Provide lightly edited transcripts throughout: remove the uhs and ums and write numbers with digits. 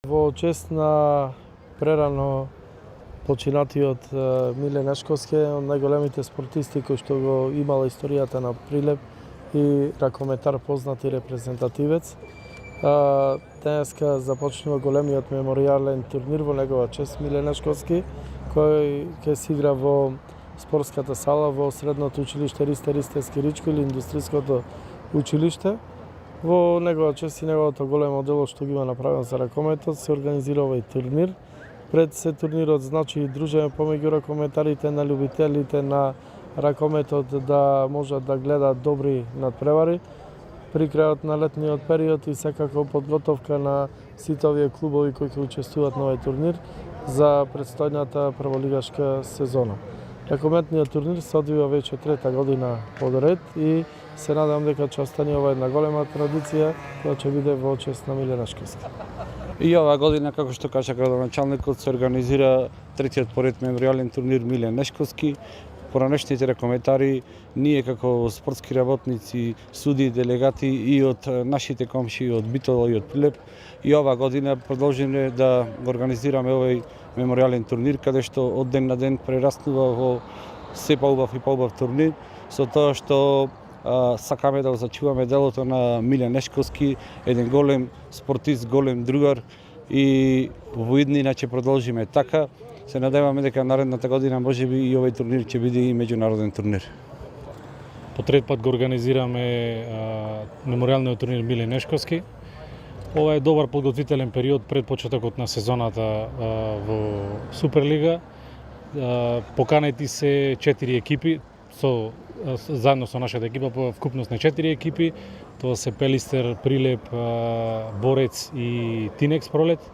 Во чест на прерано починатиот Миле Нешковски, од најголемите спортисти кои што го имала историјата на Прилеп и ракометар, познат и репрезентативец. Денеска започнува големиот меморијален турнир во негова чест Миле Нешковски, кој ќе се игра во спортската сала во средното училиште Ристе Ристевски Ричко или индустриското училиште. Во негова чест и неговото големо дело што ги има направено за ракометот, се организира овој турнир. Пред се турнирот значи дружење помеѓу ракометарите, на љубителите на ракометот да можат да гледаат добри надпревари при крајот на летниот период и секако подготовка на сите овие клубови кои ќе учествуваат на овој турнир за предстојната прволигашка сезона. Ракометниот турнир се одвива веќе трета година подред и се надам дека ќе остане ова една голема традиција која ќе биде во чест на Миле Нешковски. И оваа година, како што кажа градоначалникот, се организира третиот поред меморијален турнир Миле Нешковски. Поранешните ракометари, ние како спортски работници, суди, делегати и од нашите комши, од Битола и од Прилеп, и оваа година продолжиме да го организираме овој меморијален турнир, каде што од ден на ден прераснува во се поубав и поубав турнир, со тоа што сакаме да зачуваме делото на Миле Нешковски, еден голем спортист, голем другар, и во иднина ќе продолжиме така. Се надеваме дека наредната година можеби и овој турнир ќе биде и меѓународен турнир. По трет пат го организираме меморијалниот турнир Миле Нешковски. Ова е добар подготвителен период пред почетокот на сезоната во Суперлига. Поканети се 4 екипи заедно со нашата екипа, по вкупност на 4 екипи. Тоа се Пелистер, Прилеп, Борец и Тинекс Пролет.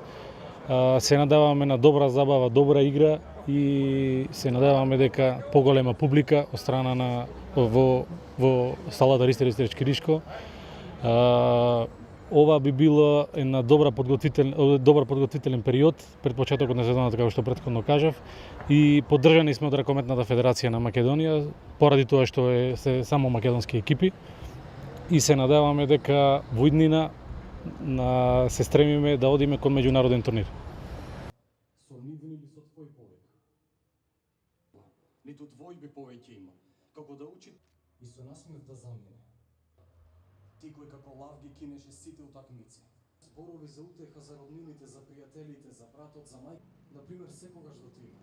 Се надеваме на добра забава, добра игра и се надеваме дека поголема публика од страна во салата Ристе Ристевски Ричко. Ова би било една добар подготвителен период пред почетокот на сезоната, како што претходно кажав, и поддржани сме од Ракометната федерација на Македонија, поради тоа што се само македонски екипи, и се надеваме дека во иднина се стремиме да одиме кон меѓународен турнир. Со нивни или со твој повеќе? Ниту двојби повеќе има. Како да учи и со насмев да замине. Ти кој како лав ги кинеше сите утакмици. Зборови за утеха за роднините, за пријателите, за братот, за мај, например, секогаш до трима.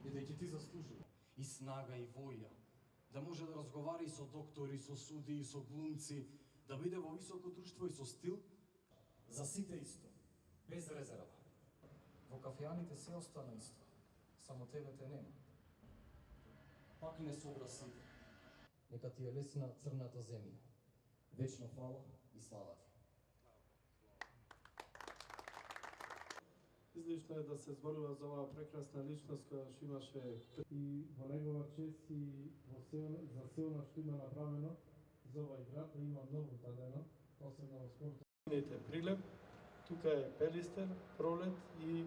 Бидејќи ти заслужува и снага и воја, да може да разговара и со доктори, со суди, и со глумци, да биде во високо друштво и со стил. За сите исто, без резерва. Во кафеаните се остана исто, само тебе те нема. Пак не собра сите. Нека ти е лесна црната земја. Вечно фала и слава ти. Излишно е да се зборува за оваа прекрасна личност која што имаше и во негова чест и за силно што има направено за овој град, да има многу дадено, посебно во спортот. Прилеп, тука е Пелистер, Пролет и